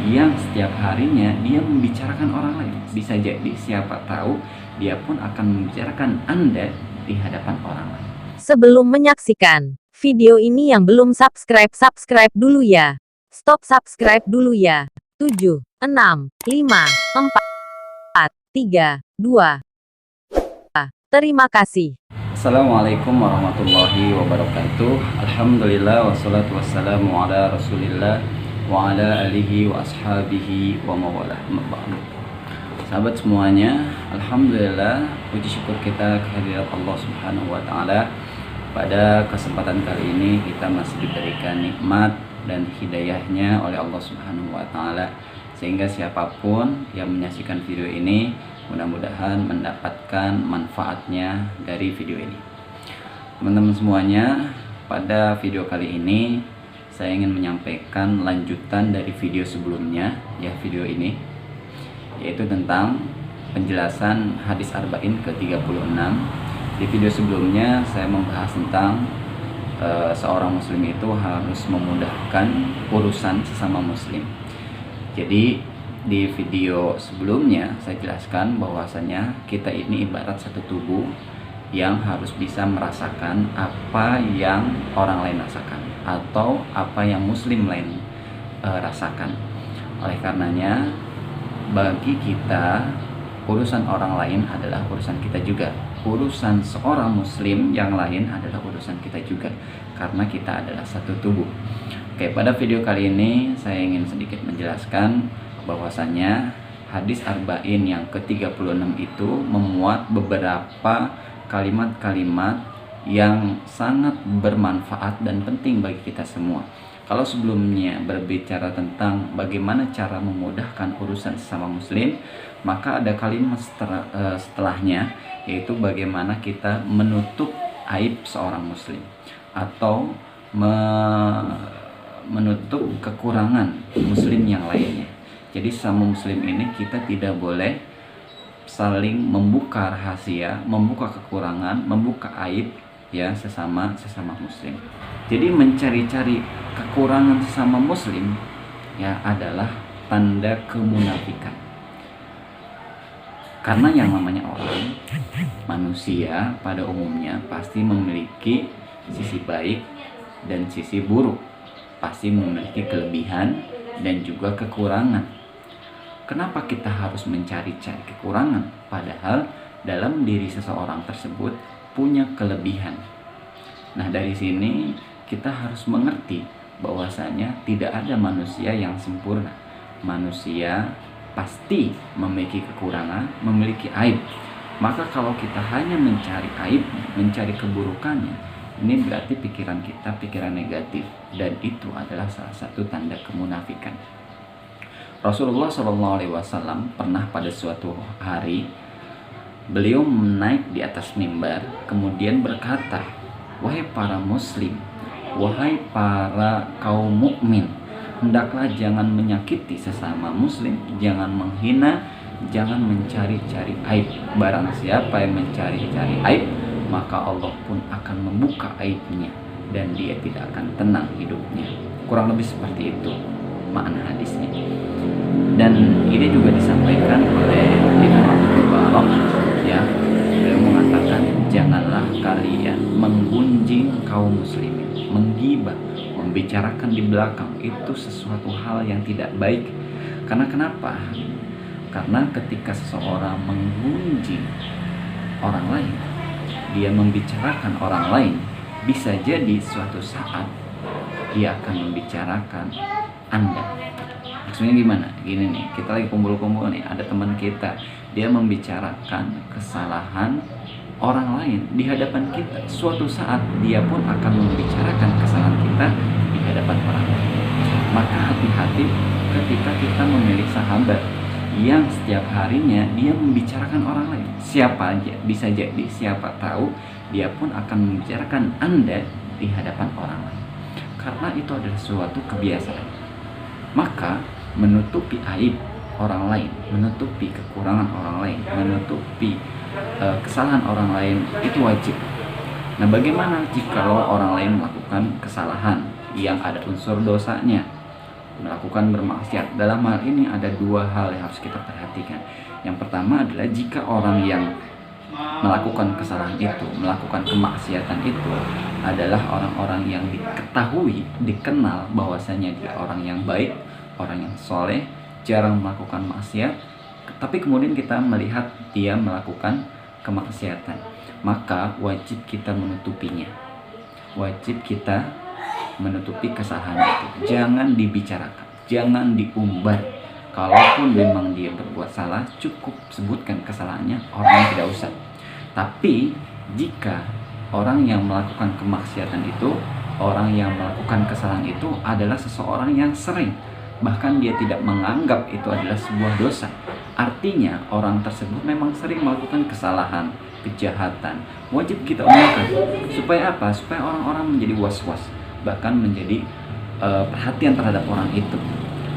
yang setiap harinya dia membicarakan orang lain. Bisa jadi siapa tahu dia pun akan membicarakan Anda di hadapan orang lain. Sebelum menyaksikan video ini yang belum subscribe, subscribe dulu ya. Stop subscribe dulu ya. 7, 6, 5, 4, 3, 2. Terima kasih. Assalamualaikum warahmatullahi wabarakatuh. Alhamdulillah wassalatu wassalamu ala rasulillah wa ala alihi wa ashabihi wa mawalah. Sahabat semuanya, alhamdulillah, puji syukur kita kehadirat Allah Subhanahu wa taala. Pada kesempatan kali ini kita masih diberikan nikmat dan hidayahnya oleh Allah Subhanahu wa taala, sehingga siapapun yang menyaksikan video ini mudah-mudahan mendapatkan manfaatnya dari video ini. Teman-teman semuanya, pada video kali ini saya ingin menyampaikan lanjutan dari video sebelumnya, ya, video ini, yaitu tentang penjelasan hadis arba'in ke-36. Di video sebelumnya saya membahas tentang seorang muslim itu harus memudahkan urusan sesama muslim. Jadi di video sebelumnya saya jelaskan bahwasanya kita ini ibarat satu tubuh yang harus bisa merasakan apa yang orang lain rasakan atau apa yang muslim lain rasakan. Oleh karenanya, bagi kita urusan orang lain adalah urusan kita juga. Urusan seorang muslim yang lain adalah urusan kita juga, karena kita adalah satu tubuh. Oke, pada video kali ini saya ingin sedikit menjelaskan bahwasanya hadis arba'in yang ke-36 itu memuat beberapa kalimat-kalimat yang sangat bermanfaat dan penting bagi kita semua. Kalau sebelumnya berbicara tentang bagaimana cara memudahkan urusan sesama muslim, maka ada kalimat setelahnya, yaitu bagaimana kita menutup aib seorang muslim atau menutup kekurangan muslim yang lainnya. Jadi sama muslim ini kita tidak boleh saling membuka rahasia, membuka kekurangan, membuka aib, ya, sesama muslim. Jadi mencari-cari kekurangan sesama muslim, ya, adalah tanda kemunafikan. Karena yang namanya orang, manusia pada umumnya pasti memiliki sisi baik dan sisi buruk, pasti memiliki kelebihan dan juga kekurangan. Kenapa kita harus mencari-cari kekurangan, padahal dalam diri seseorang tersebut punya kelebihan? Nah, dari sini kita harus mengerti bahwasanya tidak ada manusia yang sempurna. Manusia pasti memiliki kekurangan, memiliki aib. Maka kalau kita hanya mencari aib, mencari keburukannya, ini berarti pikiran kita pikiran negatif, dan itu adalah salah satu tanda kemunafikan. Rasulullah SAW pernah pada suatu hari beliau naik di atas mimbar, kemudian berkata, "Wahai para muslim, wahai para kaum mukmin, hendaklah jangan menyakiti sesama muslim, jangan menghina, jangan mencari-cari aib. Barang siapa yang mencari-cari aib, maka Allah pun akan membuka aibnya dan dia tidak akan tenang hidupnya." Kurang lebih seperti itu makna hadisnya. Dan ini juga disampaikan oleh Ibnu Abdul Barok, ya, beliau mengatakan, janganlah kalian menggunjing kaum muslimin, menggibah, membicarakan di belakang, itu sesuatu hal yang tidak baik. Karena kenapa? Karena ketika seseorang menggunjing orang lain, dia membicarakan orang lain, bisa jadi suatu saat dia akan membicarakan Anda. Maksudnya gimana? Gini nih, kita lagi kumpul-kumpul nih, ada teman kita, dia membicarakan kesalahan orang lain di hadapan kita. Suatu saat dia pun akan membicarakan kesalahan kita di hadapan orang lain. Maka hati-hati ketika kita memilih sahabat yang setiap harinya dia membicarakan orang lain. Siapa aja, bisa jadi siapa tahu dia pun akan membicarakan Anda di hadapan orang lain. Karena itu adalah suatu kebiasaan. Maka menutupi aib orang lain, menutupi kekurangan orang lain, menutupi kesalahan orang lain itu wajib. Nah, bagaimana jika orang lain melakukan kesalahan yang ada unsur dosanya? melakukan bermaksiat. Dalam hal ini ada dua hal yang harus kita perhatikan. Yang pertama adalah jika orang yang melakukan kesalahan itu, melakukan kemaksiatan itu adalah orang-orang yang diketahui, dikenal bahwasanya dia orang yang baik, orang yang soleh, jarang melakukan maksiat, tapi kemudian kita melihat dia melakukan kemaksiatan, maka wajib kita menutupinya. Wajib kita menutupi kesalahan itu. Jangan dibicarakan, jangan diumbar. Kalaupun memang dia berbuat salah, cukup sebutkan kesalahannya, orang tidak usah. Tapi jika orang yang melakukan kemaksiatan itu, orang yang melakukan kesalahan itu adalah seseorang yang sering, bahkan dia tidak menganggap itu adalah sebuah dosa, artinya orang tersebut memang sering melakukan kesalahan, kejahatan, wajib kita omongkan. Supaya apa? Supaya orang-orang menjadi was-was, bahkan menjadi perhatian terhadap orang itu.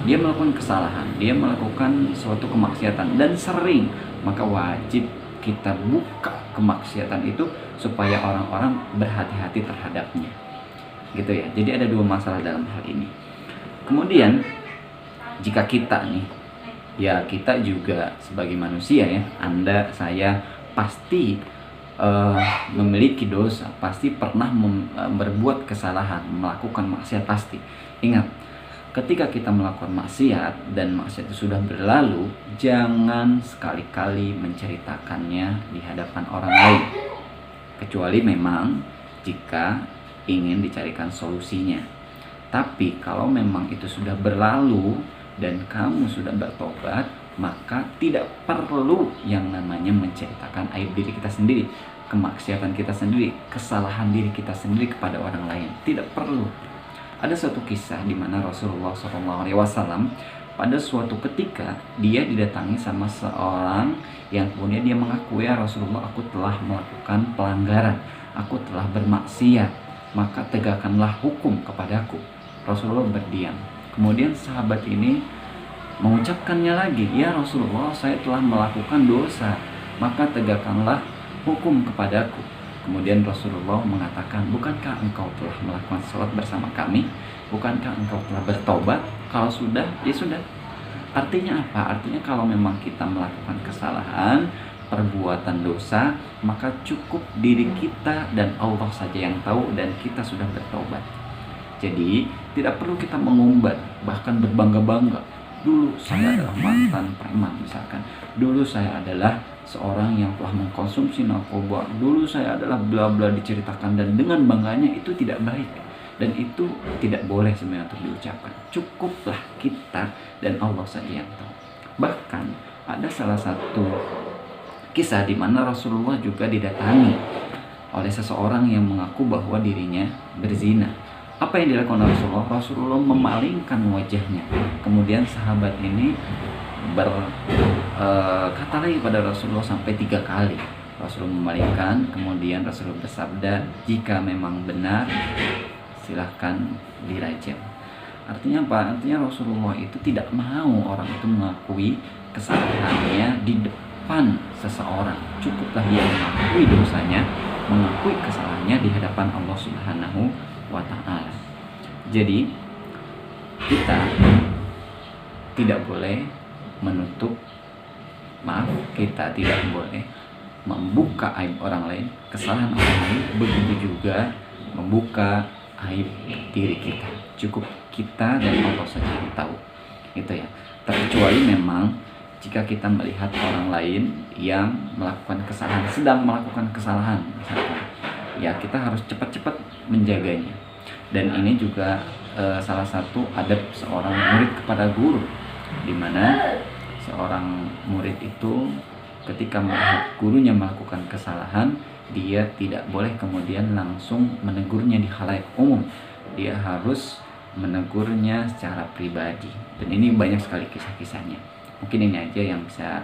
Dia melakukan kesalahan, dia melakukan suatu kemaksiatan dan sering, maka wajib kita buka kemaksiatan itu supaya orang-orang berhati-hati terhadapnya, gitu ya. Jadi ada dua masalah dalam hal ini. Kemudian jika kita nih, ya kita juga sebagai manusia ya, Anda, saya pasti memiliki dosa, pasti pernah berbuat kesalahan, melakukan maksiat pasti. Ingat, ketika kita melakukan maksiat dan maksiat itu sudah berlalu, jangan sekali-kali menceritakannya di hadapan orang lain, kecuali memang jika ingin dicarikan solusinya. Tapi kalau memang itu sudah berlalu dan kamu sudah bertobat, maka tidak perlu yang namanya menceritakan aib diri kita sendiri, kemaksiatan kita sendiri, kesalahan diri kita sendiri kepada orang lain. Tidak perlu. Ada suatu kisah di mana Rasulullah SAW pada suatu ketika dia didatangi sama seorang yang kemudian dia mengaku, ya Rasulullah, aku telah melakukan pelanggaran, aku telah bermaksiat, maka tegakkanlah hukum kepadaku. Rasulullah berdiam. Kemudian sahabat ini mengucapkannya lagi, ya Rasulullah, saya telah melakukan dosa, maka tegakkanlah hukum kepadaku. Kemudian Rasulullah mengatakan, bukankah engkau telah melakukan sholat bersama kami? Bukankah engkau telah bertobat? Kalau sudah, ya sudah. Artinya apa? Artinya kalau memang kita melakukan kesalahan, perbuatan dosa, maka cukup diri kita dan Allah saja yang tahu, dan kita sudah bertobat. Jadi tidak perlu kita mengumbar, bahkan berbangga-bangga. Dulu saya adalah mantan preman misalkan. Dulu saya adalah seorang yang telah mengkonsumsi narkoba. Dulu saya adalah bla bla diceritakan, dan dengan bangganya itu tidak baik. Dan itu tidak boleh sebenarnya untuk diucapkan. Cukuplah kita dan Allah saja yang tahu. Bahkan ada salah satu kisah di mana Rasulullah juga didatangi oleh seseorang yang mengaku bahwa dirinya berzina. Apa yang dilakukan Rasulullah? Rasulullah memalingkan wajahnya. Kemudian sahabat ini berkata lagi pada Rasulullah sampai 3 kali. Rasulullah memalingkan, kemudian Rasulullah bersabda, jika memang benar silahkan dirajam. Artinya apa? Artinya Rasulullah itu tidak mau orang itu mengakui kesalahannya di depan seseorang. Cukuplah dia mengakui dosanya, mengakui kesalahannya di hadapan Allah Subhanahu wa ta'ala. Jadi kita tidak boleh menutup, kita tidak boleh membuka aib orang lain, kesalahan orang lain, begitu juga membuka aib diri kita. Cukup kita dan Allah saja yang tahu, gitu ya. Terkecuali memang jika kita melihat orang lain yang melakukan kesalahan, sedang melakukan kesalahan misalkan, ya kita harus cepat-cepat menjaganya. Dan ini juga salah satu adab seorang murid kepada guru, di mana seorang murid itu ketika melihat gurunya melakukan kesalahan, dia tidak boleh kemudian langsung menegurnya di khalayak umum. Dia harus menegurnya secara pribadi. Dan ini banyak sekali kisah-kisahnya. Mungkin ini aja yang bisa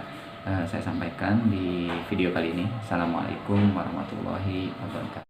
saya sampaikan di video kali ini. Assalamualaikum warahmatullahi wabarakatuh.